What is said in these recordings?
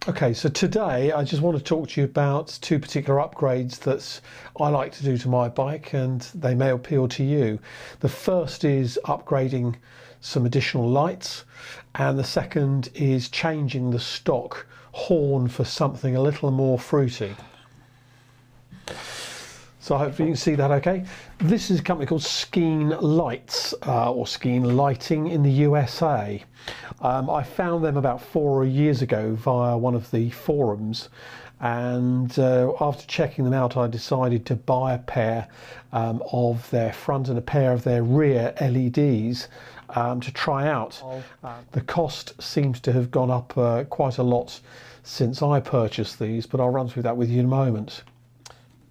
Okay, so today I just want to talk to you about two particular upgrades that I like to do to my bike, and they may appeal to you. The first is upgrading some additional lights, and the second is changing the stock horn for something a little more fruity. So hopefully you can see that okay. This is a company called Skeen Lights, or Skeen Lighting in the USA. I found them about 4 years ago via one of the forums, and after checking them out I decided to buy a pair of their front and a pair of their rear LEDs to try out. The cost seems to have gone up quite a lot since I purchased these, but I'll run through that with you in a moment.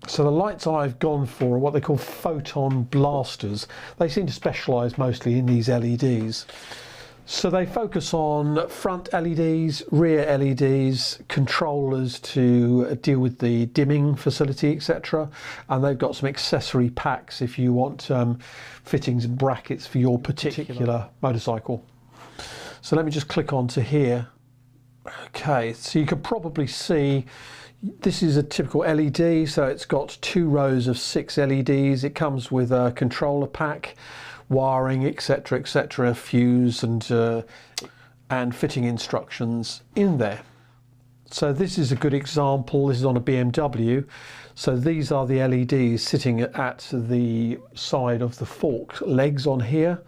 So the lights I've gone for are what they call photon blasters. They seem to specialise mostly in these LEDs. So they focus on front LEDs, rear LEDs, controllers to deal with the dimming facility, etc. And they've got some accessory packs if you want fittings and brackets for your particular motorcycle. So let me just click onto here. Okay, so you can probably see this is a typical LED, so it's got 2 rows of 6 LEDs. It comes with a controller pack, wiring, etc., etc., fuse and fitting instructions in there. So this is a good example. This is on a BMW. So these are the LEDs sitting at the side of the fork legs on here,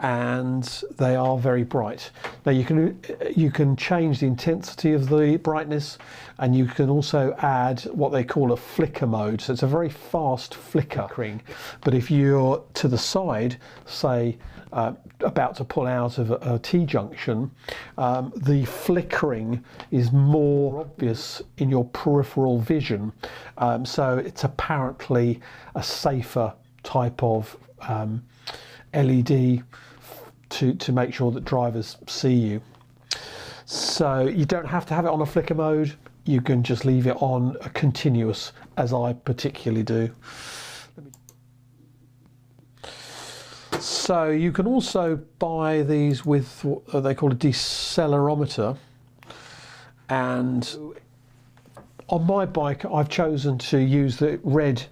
and they are very bright. Now you can change the intensity of the brightness, and you can also add what they call a flicker mode. So it's a very fast flickering, but if you're to the side, say about to pull out of a T-junction, the flickering is more obvious in your peripheral vision. So it's apparently a safer type of LED to make sure that drivers see you. So you don't have to have it on a flicker mode. You can just leave it on a continuous, as I particularly do. So you can also buy these with what they call a decelerometer, and on my bike I've chosen to use the red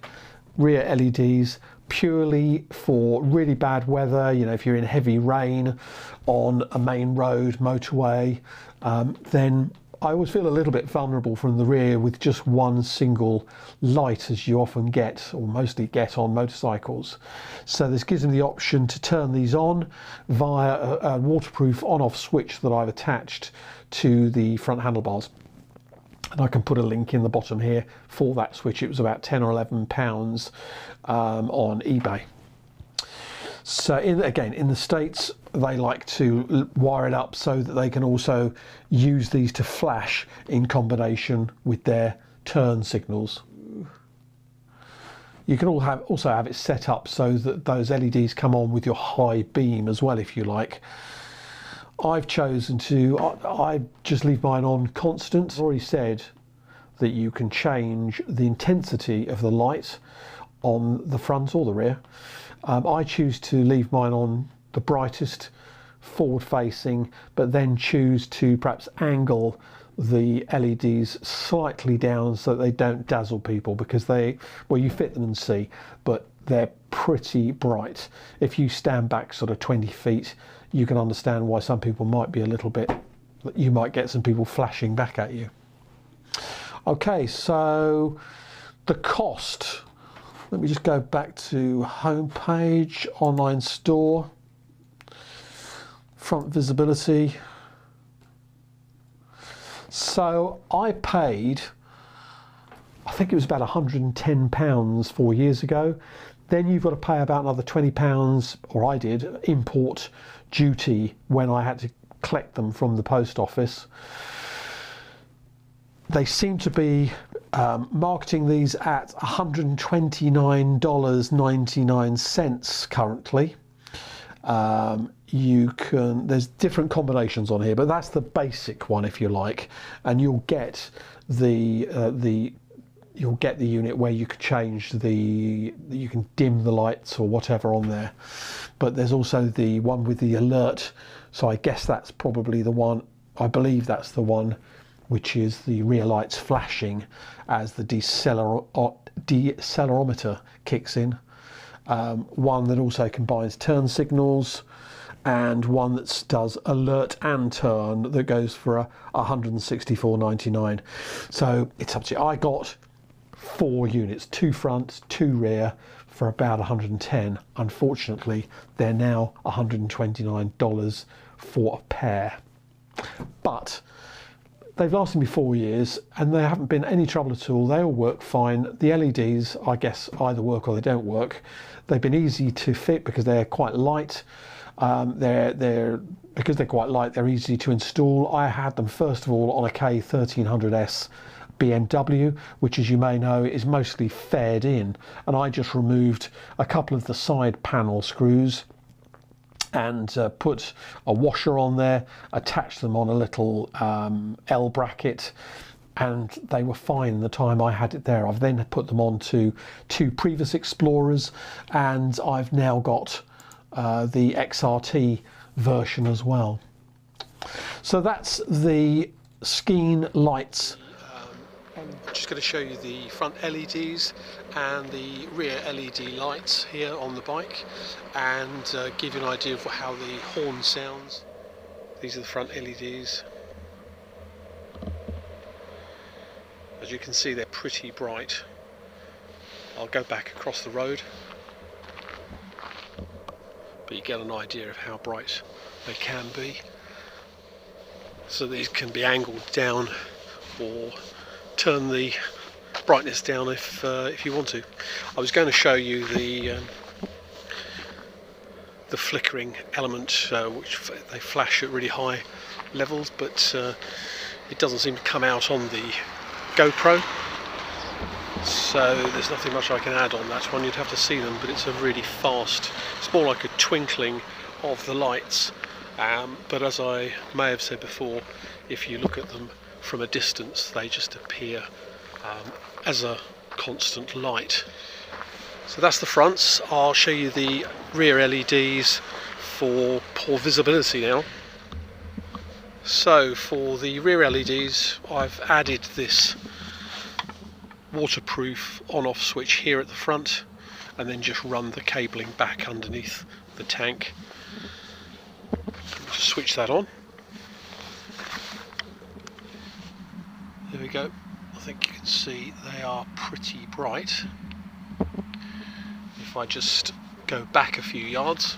rear LEDs purely for really bad weather. You know, if you're in heavy rain on a main road, motorway, then I always feel a little bit vulnerable from the rear with just one single light, as you often get, or mostly get, on motorcycles. So this gives them the option to turn these on via a waterproof on-off switch that I've attached to the front handlebars. And I can put a link in the bottom here for that switch. It was about £10 or £11 on eBay. So again, in the States, they like to wire it up so that they can also use these to flash in combination with their turn signals. You can also have it set up so that those LEDs come on with your high beam as well, if you like. I've chosen to, I just leave mine on constant. I've already said that you can change the intensity of the light on the front or the rear. I choose to leave mine on the brightest, forward facing, but then choose to perhaps angle the LEDs slightly down so that they don't dazzle people, because well, you fit them and see, but they're pretty bright. If you stand back sort of 20 feet, you can understand why some people might be a little bit, you might get some people flashing back at you. Okay, so the cost. Let me just go back to home page, online store, front visibility. So I paid, I think it was about £110 4 years ago. Then you've got to pay about another £20, or I did, import duty when I had to collect them from the post office. They seem to be marketing these at $129.99 currently. There's different combinations on here, but that's the basic one, if you like, and you'll get the unit where you can change you can dim the lights or whatever on there. But there's also the one with the alert, so I guess that's probably the one, I believe that's the one which is the rear lights flashing as the decelerometer kicks in. One that also combines turn signals, and one that does alert and turn that goes for $164.99. So it's up to you. I got 4 units, 2 front, 2 rear, for about $110. Unfortunately, they're now $129 for a pair. But they've lasted me 4 years and they haven't been any trouble at all. They all work fine. The LEDs, I guess, either work or they don't work. They've been easy to fit because they're quite light. Because they're quite light, they're easy to install. I had them first of all on a K1300S BMW, which, as you may know, is mostly faired in, and I just removed a couple of the side panel screws and put a washer on there, attached them on a little L bracket, and they were fine the time I had it there. I've then put them on to 2 previous Explorers, and I've now got the XRT version as well. So that's the Skeen lights. I'm just going to show you the front LEDs and the rear LED lights here on the bike, and give you an idea of how the horn sounds. These are the front LEDs. As you can see, they're pretty bright. I'll go back across the road, but you get an idea of how bright they can be. So these can be angled down or turn the brightness down if you want to. I was going to show you the flickering element, which they flash at really high levels, but it doesn't seem to come out on the GoPro. So there's nothing much I can add on that one. You'd have to see them, but it's a really fast, it's more like a twinkling of the lights, but as I may have said before, if you look at them from a distance they just appear as a constant light. So that's the fronts. I'll show you the rear LEDs for poor visibility now. So for the rear LEDs I've added this waterproof on-off switch here at the front, and then just run the cabling back underneath the tank. Just switch that on. There we go. I think you can see they are pretty bright. If I just go back a few yards,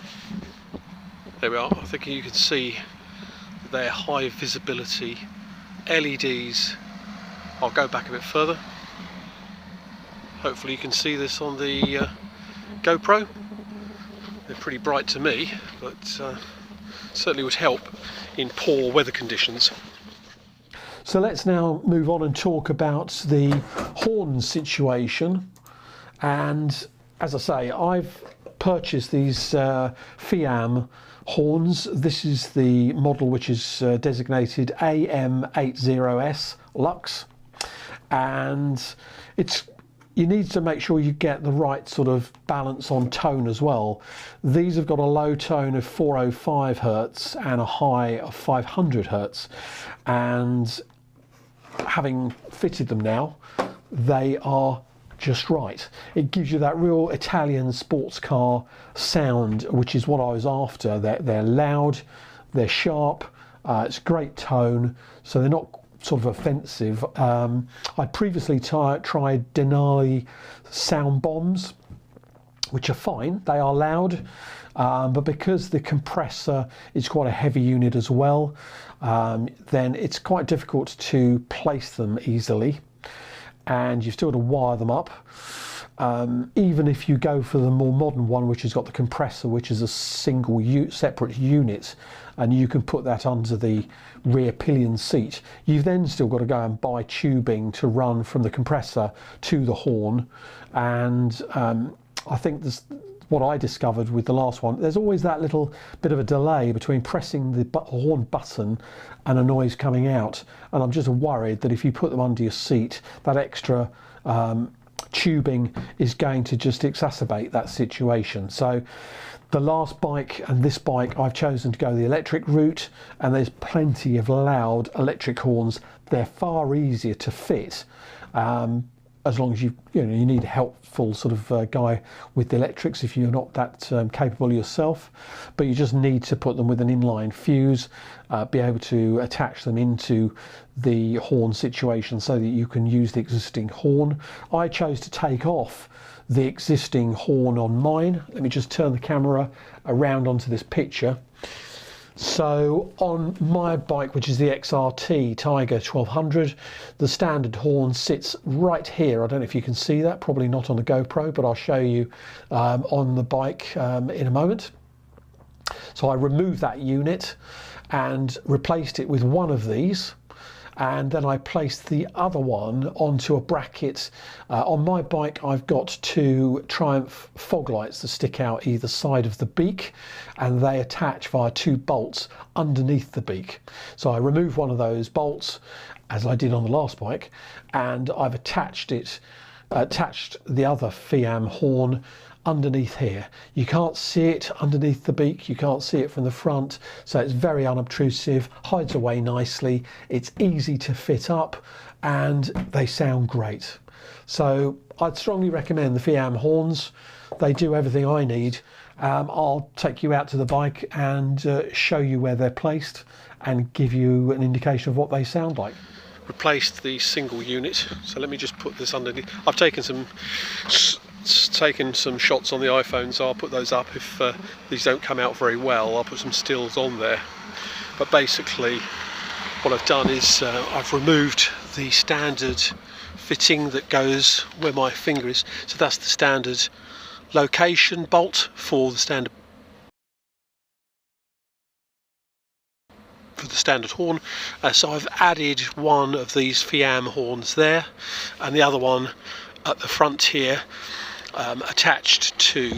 there we are. I think you can see they're high visibility LEDs. I'll go back a bit further. Hopefully you can see this on the GoPro. They're pretty bright to me, but certainly would help in poor weather conditions. So let's now move on and talk about the horn situation. And as I say, I've purchased these Fiamm horns. This is the model which is designated AM80S Lux, and you need to make sure you get the right sort of balance on tone as well. These have got a low tone of 405 Hertz and a high of 500 Hertz, and having fitted them now, they are just right. It gives you that real Italian sports car sound, which is what I was after. They're loud, they're sharp, it's great tone, so they're not sort of offensive. I previously tried Denali sound bombs, which are fine. They are loud, but because the compressor is quite a heavy unit as well, then it's quite difficult to place them easily, and you've still got to wire them up. Even if you go for the more modern one, which has got the compressor, which is a single separate unit, and you can put that under the rear pillion seat, you've then still got to go and buy tubing to run from the compressor to the horn. And I think this, what I discovered with the last one, there's always that little bit of a delay between pressing the horn button and a noise coming out, and I'm just worried that if you put them under your seat, that extra tubing is going to just exacerbate that situation. So the last bike and this bike, I've chosen to go the electric route, and there's plenty of loud electric horns. They're far easier to fit, as long as you need a helpful sort of guy with the electrics if you're not that capable yourself. But you just need to put them with an inline fuse, be able to attach them into the horn situation so that you can use the existing horn. I chose to take off the existing horn on mine. Let me just turn the camera around onto this picture. So on my bike, which is the XRT Tiger 1200, the standard horn sits right here. I don't know if you can see that, probably not on the GoPro, but I'll show you on the bike in a moment. So I removed that unit and replaced it with one of these, and then I placed the other one onto a bracket. On my bike, I've got two Triumph fog lights that stick out either side of the beak, and they attach via two bolts underneath the beak. So I removed one of those bolts, as I did on the last bike, and I've attached the other Fiamm horn underneath here. You can't see it underneath the beak, you can't see it from the front, so it's very unobtrusive, hides away nicely, it's easy to fit up, and they sound great. So I'd strongly recommend the Fiamm horns. They do everything I need. I'll take you out to the bike and show you where they're placed and give you an indication of what they sound like. Replaced the single unit, so let me just put this underneath. I've taken some shots on the iPhone, so I'll put those up. If these don't come out very well, I'll put some stills on there. But basically what I've done is I've removed the standard fitting that goes where my finger is. So that's the standard location bolt for the standard horn. So I've added one of these Fiamm horns there, and the other one at the front here, attached to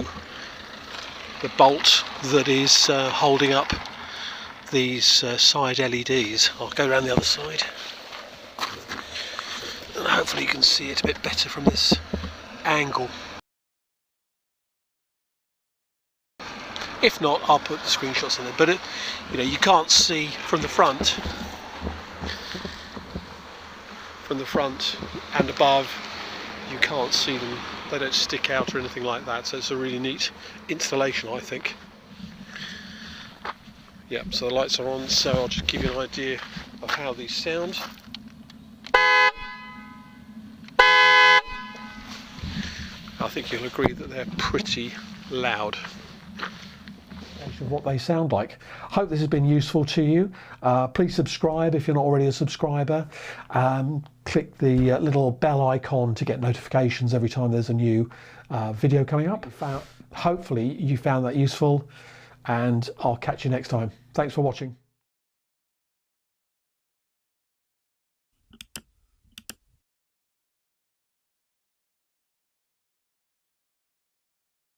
the bolt that is holding up these side LEDs. I'll go around the other side and hopefully you can see it a bit better from this angle. If not, I'll put the screenshots in there, but you can't see from the front and above. You can't see them, they don't stick out or anything like that, so it's a really neat installation, I think. Yep, so the lights are on, so I'll just give you an idea of how these sound. I think you'll agree that they're pretty loud. Of what they sound like. Hope this has been useful to you. Please subscribe if you're not already a subscriber. Click the little bell icon to get notifications every time there's a new video coming up. Hopefully you found that useful, and I'll catch you next time. Thanks for watching.